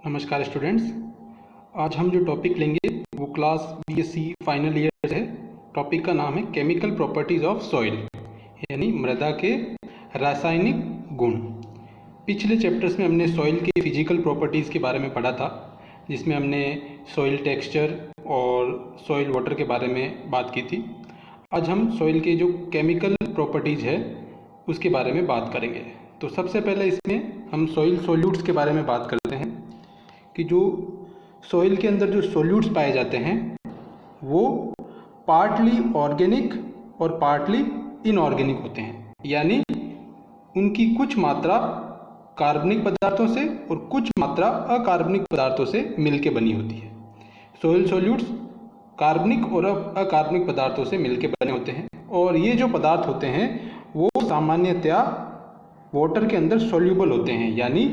नमस्कार स्टूडेंट्स। आज हम जो टॉपिक लेंगे वो क्लास बीएससी फाइनल ईयर है। टॉपिक का नाम है केमिकल प्रॉपर्टीज़ ऑफ सॉइल, यानी मृदा के रासायनिक गुण। पिछले चैप्टर्स में हमने सॉइल की फिजिकल प्रॉपर्टीज़ के बारे में पढ़ा था, जिसमें हमने सॉइल टेक्सचर और सॉइल वाटर के बारे में बात की थी। आज हम सॉइल के जो केमिकल प्रॉपर्टीज़ है उसके बारे में बात करेंगे। तो सबसे पहले इसमें हम सॉइल सॉल्यूट्स के बारे में बात करते हैं कि जो सॉइल के अंदर जो सॉल्यूट्स पाए जाते हैं वो पार्टली ऑर्गेनिक और पार्टली इनऑर्गेनिक होते हैं, यानी उनकी कुछ मात्रा कार्बनिक पदार्थों से और कुछ मात्रा अकार्बनिक पदार्थों से मिलकर बनी होती है। सॉइल सॉल्यूट्स कार्बनिक और अकार्बनिक पदार्थों से मिलकर बने होते हैं, और ये जो पदार्थ होते हैं वो सामान्यतया वाटर के अंदर सॉल्यूबल होते हैं, यानी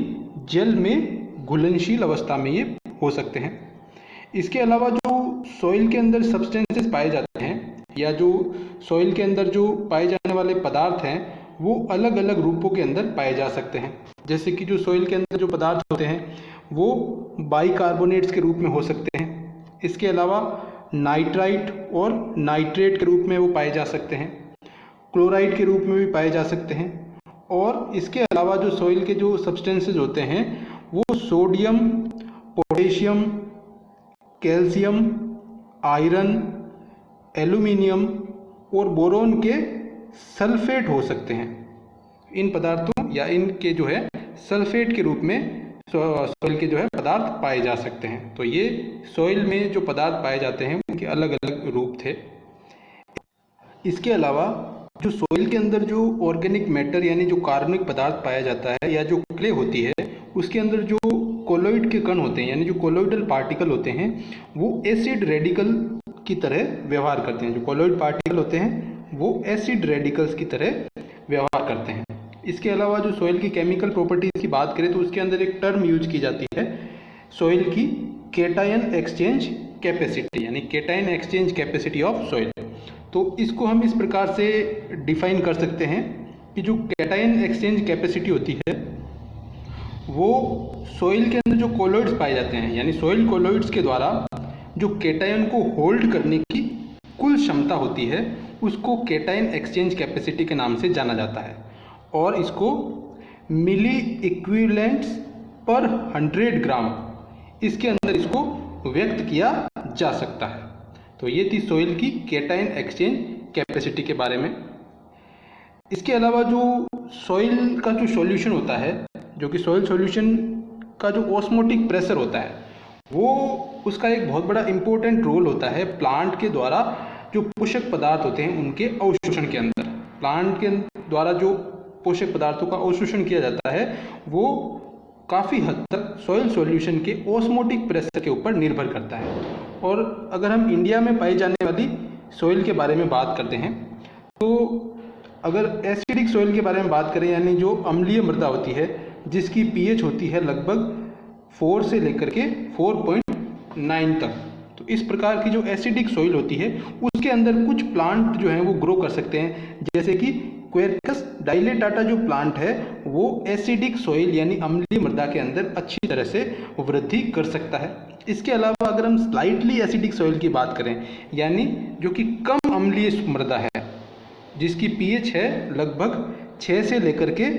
जल में घुलनशील अवस्था में ये हो सकते हैं। इसके अलावा जो सॉइल के अंदर सब्सटेंसेस पाए जाते हैं या जो सॉइल के अंदर जो पाए जाने वाले पदार्थ हैं वो अलग अलग रूपों के अंदर पाए जा सकते हैं। जैसे कि जो सॉइल के अंदर जो पदार्थ होते हैं वो बाइकार्बोनेट्स के रूप में हो सकते हैं। इसके अलावा नाइट्राइट और नाइट्रेट के रूप में वो पाए जा सकते हैं, क्लोराइड के रूप में भी पाए जा सकते हैं। और इसके अलावा जो सॉइल के जो सब्सटेंसेस होते हैं वो sodium, potassium, calcium, iron, aluminium और बोरोन के सल्फेट हो सकते हैं। इन पदार्थों या इनके जो है सल्फेट के रूप में सॉइल के जो है पदार्थ पाए जा सकते हैं। तो ये सॉइल में जो पदार्थ पाए जाते हैं उनके अलग अलग रूप थे। इसके अलावा जो सॉइल के अंदर जो ऑर्गेनिक मैटर यानी जो कार्बनिक पदार्थ पाया जाता है या जो क्ले होती है उसके अंदर जो कोलोइड के कण होते हैं यानी जो कोलोइडल पार्टिकल होते हैं वो एसिड रेडिकल की तरह व्यवहार करते हैं। जो कोलोइड पार्टिकल होते हैं वो एसिड रेडिकल्स की तरह व्यवहार करते हैं। इसके अलावा जो सॉइल की केमिकल प्रॉपर्टीज़ की बात करें तो उसके अंदर एक टर्म यूज की जाती है सॉइल की केटायन एक्सचेंज कैपेसिटी, यानी cation exchange capacity of soil. तो इसको हम इस प्रकार से डिफाइन कर सकते हैं कि जो कैटायन एक्सचेंज कैपेसिटी होती है वो सॉइल के अंदर जो कोलोइड्स पाए जाते हैं यानी सॉइल कोलोइड्स के द्वारा जो कैटायन को होल्ड करने की कुल क्षमता होती है उसको कैटायन एक्सचेंज कैपेसिटी के नाम से जाना जाता है, और इसको मिली इक्विवेलेंट्स पर 100 ग्राम इसके अंदर इसको व्यक्त किया जा सकता है। तो ये थी सॉइल की कैटायन एक्सचेंज कैपेसिटी के बारे में। इसके अलावा जो सॉइल का जो सॉल्यूशन होता है, जो कि सॉइल सॉल्यूशन का जो ऑस्मोटिक प्रेशर होता है वो उसका एक बहुत बड़ा इम्पोर्टेंट रोल होता है प्लांट के द्वारा जो पोषक पदार्थ होते हैं उनके अवशोषण के अंदर। प्लांट के द्वारा जो पोषक पदार्थों का अवशोषण किया जाता है वो काफ़ी हद तक सॉइल सॉल्यूशन के ऑस्मोटिक प्रेशर के ऊपर निर्भर करता है। और अगर हम इंडिया में पाई जाने वाली सॉइल के बारे में बात करते हैं तो अगर एसिडिक सॉइल के बारे में बात करें यानी जो अम्लीय मृदा होती है जिसकी पीएच होती है लगभग 4 से लेकर के 4.9 तक, तो इस प्रकार की जो एसिडिक सॉइल होती है उसके अंदर कुछ प्लांट जो हैं वो ग्रो कर सकते हैं। जैसे कि क्वेरकस डाइलेटाटा जो प्लांट है वो एसिडिक सॉइल यानी अम्लीय मृदा के अंदर अच्छी तरह से वृद्धि कर सकता है। इसके अलावा अगर हम स्लाइटली एसिडिक सॉइल की बात करें यानी जो कि कम अम्लीय मृदा है जिसकी पीएच है लगभग 6 से लेकर के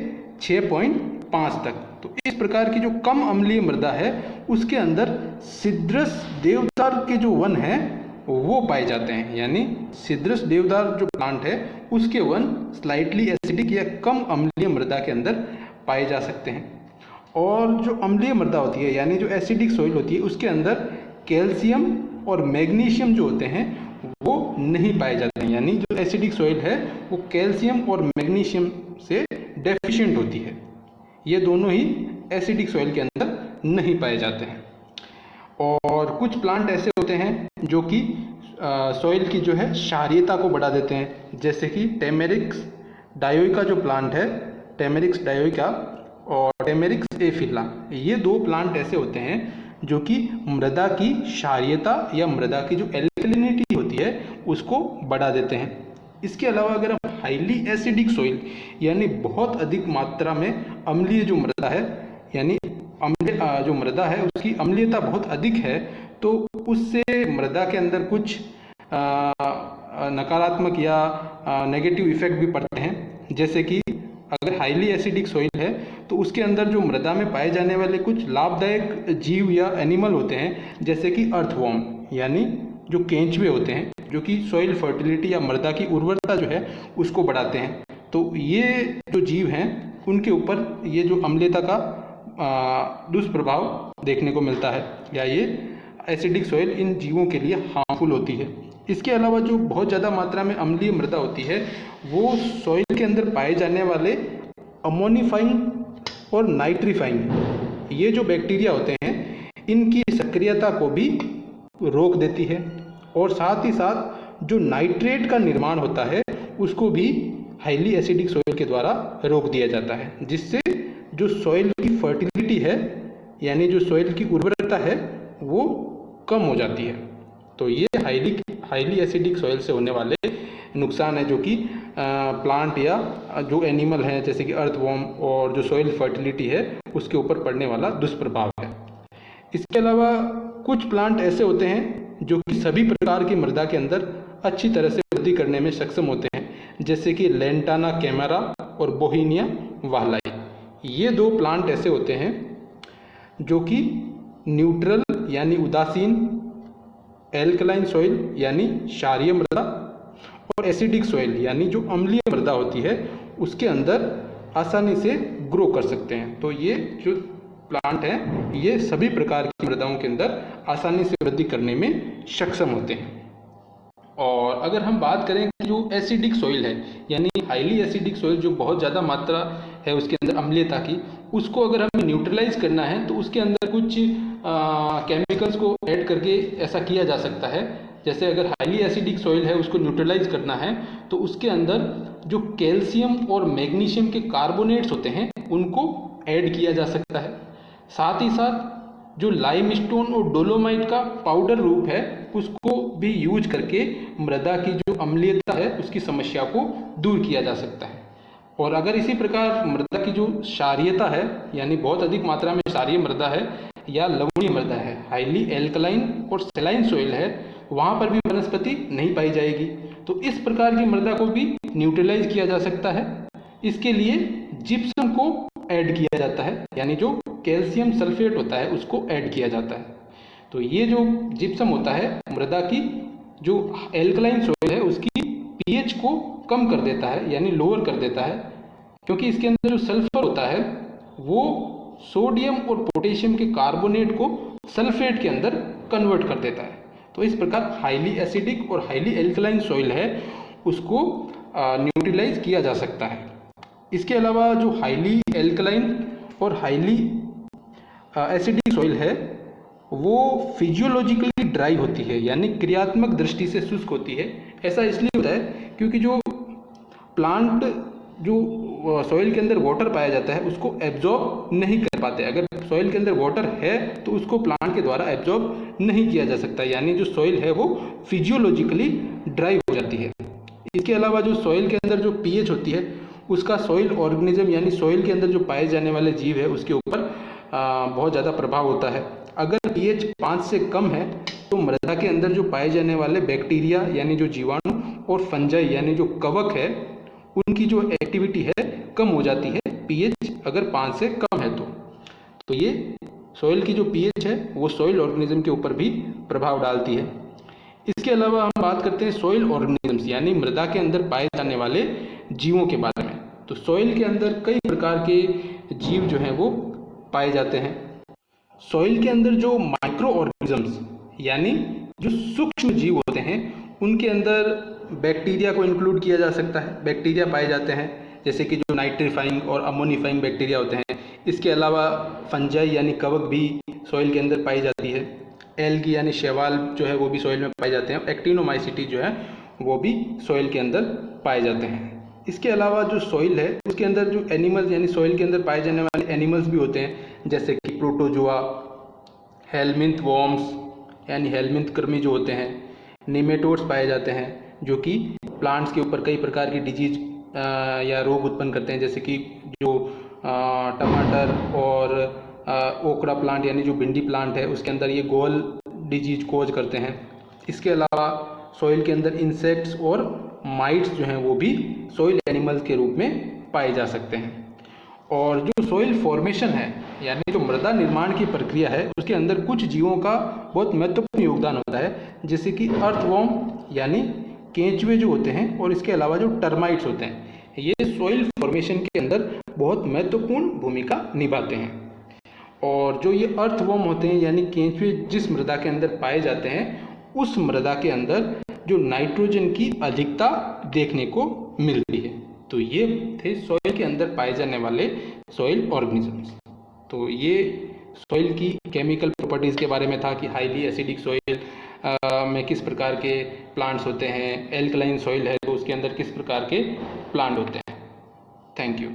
6.5 तक, तो इस प्रकार की जो कम अम्लीय मृदा है उसके अंदर सिद्रस देवदार के जो वन हैं वो पाए जाते हैं। यानी सिद्रस देवदार जो प्लांट है उसके वन स्लाइटली एसिडिक या कम अम्लीय मृदा के अंदर पाए जा सकते हैं। और जो अम्लीय मृदा होती है यानी जो एसिडिक सॉइल होती है उसके अंदर कैल्शियम और मैग्नीशियम जो होते हैं वो नहीं पाए जाते हैं, यानी जो एसिडिक सॉइल है वो कैल्शियम और मैग्नीशियम से डेफिशिएंट होती है। ये दोनों ही एसिडिक सॉइल के अंदर नहीं पाए जाते हैं। और कुछ प्लांट ऐसे होते हैं जो कि सॉइल की जो है क्षारीयता को बढ़ा देते हैं, जैसे कि टेमेरिक्स डायोइका जो प्लांट है, टेमेरिक्स डायोइका और टेमेरिक्स एफिला, ये 2 प्लांट ऐसे होते हैं जो कि मृदा की क्षारीयता या मृदा की जो एल्कलिनिटी होती है उसको बढ़ा देते हैं। इसके अलावा अगर हम हाईली एसिडिक सॉइल यानी बहुत अधिक मात्रा में अम्लीय जो मृदा है यानी जो मृदा है उसकी अम्लीयता बहुत अधिक है, तो उससे मृदा के अंदर कुछ नकारात्मक या नेगेटिव इफेक्ट भी पड़ते हैं। जैसे कि अगर हाईली एसिडिक सॉइल है तो उसके अंदर जो मृदा में पाए जाने वाले कुछ लाभदायक जीव या एनिमल होते हैं, जैसे कि अर्थवॉर्म यानी जो केंचुए होते हैं, जो कि सॉइल फर्टिलिटी या मृदा की उर्वरता जो है उसको बढ़ाते हैं। तो ये जो जीव हैं उनके ऊपर ये जो अम्लीयता का दुष्प्रभाव देखने को मिलता है, या ये एसिडिक सॉइल इन जीवों के लिए हार्मफुल होती है। इसके अलावा जो बहुत ज़्यादा मात्रा में अम्लीय मृदा होती है वो सॉइल के अंदर पाए जाने वाले अमोनिफाइंग और नाइट्रीफाइंग ये जो बैक्टीरिया होते हैं इनकी सक्रियता को भी रोक देती है, और साथ ही साथ जो नाइट्रेट का निर्माण होता है उसको भी हाईली एसिडिक सॉइल के द्वारा रोक दिया जाता है, जिससे जो सॉइल की फर्टिलिटी है यानी जो सॉइल की उर्वरता है वो कम हो जाती है। तो ये हाईली एसिडिक सॉइल से होने वाले नुकसान है जो कि प्लांट या जो एनिमल हैं जैसे कि अर्थवॉर्म और जो सॉइल फर्टिलिटी है उसके ऊपर पड़ने वाला दुष्प्रभाव है। इसके अलावा कुछ प्लांट ऐसे होते हैं जो कि सभी प्रकार की मृदा के अंदर अच्छी तरह से वृद्धि करने में सक्षम होते हैं, जैसे कि लेंटाना कैमेरा और बोहीनिया वाहलाई। ये दो प्लांट ऐसे होते हैं जो कि न्यूट्रल यानी उदासीन, एल्कलाइन सॉइल यानी क्षारीय मृदा और एसिडिक सॉइल यानी जो अम्लीय मृदा होती है उसके अंदर आसानी से ग्रो कर सकते हैं। तो ये जो प्लांट हैं ये सभी प्रकार की मृदाओं के अंदर आसानी से वृद्धि करने में सक्षम होते हैं। और अगर हम बात करें जो एसिडिक सॉइल है यानी हाईली एसिडिक सॉइल जो बहुत ज़्यादा मात्रा है उसके अंदर अम्लीयता की, उसको अगर हमें न्यूट्रलाइज करना है तो उसके अंदर कुछ केमिकल्स को ऐड करके ऐसा किया जा सकता है। जैसे अगर हाईली एसिडिक सॉइल है उसको न्यूट्रलाइज करना है तो उसके अंदर जो कैल्शियम और मैग्नीशियम के कार्बोनेट्स होते हैं उनको ऐड किया जा सकता है। साथ ही साथ जो लाइमस्टोन और डोलोमाइट का पाउडर रूप है उसको भी यूज करके मृदा की जो अम्लीयता है उसकी समस्या को दूर किया जा सकता है। और अगर इसी प्रकार मृदा की जो क्षारीयता है यानी बहुत अधिक मात्रा में क्षारीय मृदा है या लवणीय मृदा है, हाईली एल्कलाइन और सेलाइन सॉइल है, वहाँ पर भी वनस्पति नहीं पाई जाएगी। तो इस प्रकार की मृदा को भी न्यूट्रलाइज किया जा सकता है। इसके लिए जिप्सम को ऐड किया जाता है यानी जो कैल्शियम सल्फेट होता है उसको ऐड किया जाता है। तो ये जो जिप्सम होता है मृदा की जो एल्कलाइन सॉइल है उसकी पीएच को कम कर देता है यानी लोअर कर देता है, क्योंकि इसके अंदर जो सल्फर होता है वो सोडियम और पोटेशियम के कार्बोनेट को सल्फेट के अंदर कन्वर्ट कर देता है। तो इस प्रकार हाईली एसिडिक और हाईली एल्कलाइन सॉइल है उसको न्यूट्रलाइज किया जा सकता है। इसके अलावा जो हाईली एल्कलाइन और हाईली एसिडिक सॉइल है वो फिजियोलॉजिकली ड्राई होती है यानी क्रियात्मक दृष्टि से शुष्क होती है। ऐसा इसलिए होता है क्योंकि जो प्लांट जो सॉइल के अंदर वाटर पाया जाता है उसको एब्जॉर्ब नहीं कर पाते। अगर सॉइल के अंदर वाटर है तो उसको प्लांट के द्वारा एब्जॉर्ब नहीं किया जा सकता, यानी जो सॉइल है वो फिजियोलॉजिकली ड्राई हो जाती है। इसके अलावा जो सॉइल के अंदर जो पीएच होती है उसका सॉइल ऑर्गेनिज्म यानी सॉइल के अंदर जो पाए जाने वाले जीव है उसके ऊपर बहुत ज़्यादा प्रभाव होता है। अगर पीएच 5 से कम है तो मृदा के अंदर जो पाए जाने वाले बैक्टीरिया यानी जो जीवाणु और फंजाई यानी जो कवक है उनकी जो एक्टिविटी है कम हो जाती है पीएच अगर 5 से कम है तो ये सॉइल की जो पीएच है वो सॉइल ऑर्गेनिज्म के ऊपर भी प्रभाव डालती है। इसके अलावा हम बात करते हैं सॉइल ऑर्गेनिजम्स यानी मृदा के अंदर पाए जाने वाले जीवों के बारे में। तो सॉइल के अंदर कई प्रकार के जीव जो हैं वो पाए जाते हैं। सॉइल के अंदर जो माइक्रो ऑर्गेनिजम्स यानी जो सूक्ष्म जीव होते हैं उनके अंदर बैक्टीरिया को इंक्लूड किया जा सकता है। बैक्टीरिया पाए जाते हैं जैसे कि जो नाइट्रीफाइंग और अमोनिफाइंग बैक्टीरिया होते हैं। इसके अलावा फंजाई यानी कवक भी सॉइल के अंदर पाई जाती है। एल्गी यानी शैवाल जो है वो भी सॉइल में पाए जाते हैं। एक्टिनोमाइसीटी जो है वो भी सॉइल के अंदर पाए जाते हैं। इसके अलावा जो सॉइल है उसके अंदर जो एनिमल्स यानी सॉइल के अंदर पाए जाने वाले एनिमल्स भी होते हैं, जैसे कि प्रोटोजोआ, हेलमिंथ वॉर्म्स यानी हेलमिंथ कृमि जो होते हैं, निमेटोड्स पाए जाते हैं जो कि प्लांट्स के ऊपर कई प्रकार की डिजीज या रोग उत्पन्न करते हैं, जैसे कि जो टमाटर और ओकरा प्लांट यानी जो भिंडी प्लांट है उसके अंदर ये गोल डिजीज कोज करते हैं। इसके अलावा सॉइल के अंदर इंसेक्ट्स और माइट्स जो हैं वो भी सॉइल एनिमल्स के रूप में पाए जा सकते हैं। और जो सॉइल फॉर्मेशन है यानी जो मृदा निर्माण की प्रक्रिया है उसके अंदर कुछ जीवों का बहुत महत्वपूर्ण योगदान होता है, जैसे कि अर्थवॉर्म यानी केंचुए जो होते हैं, और इसके अलावा जो टर्माइट्स होते हैं, ये सॉइल फॉर्मेशन के अंदर बहुत महत्वपूर्ण भूमिका निभाते हैं। और जो ये अर्थवॉर्म होते हैं यानी केंचुए जिस मृदा के अंदर पाए जाते हैं उस मृदा के अंदर जो नाइट्रोजन की अधिकता देखने को मिलती है। तो ये थे सॉइल के अंदर पाए जाने वाले सॉइल ऑर्गेनिजम्स। तो ये सॉइल की केमिकल प्रॉपर्टीज़ के बारे में था कि हाईली एसिडिक सॉइल में किस प्रकार के प्लांट्स होते हैं, एल्कलाइन सॉइल है तो उसके अंदर किस प्रकार के प्लांट होते हैं। Thank you.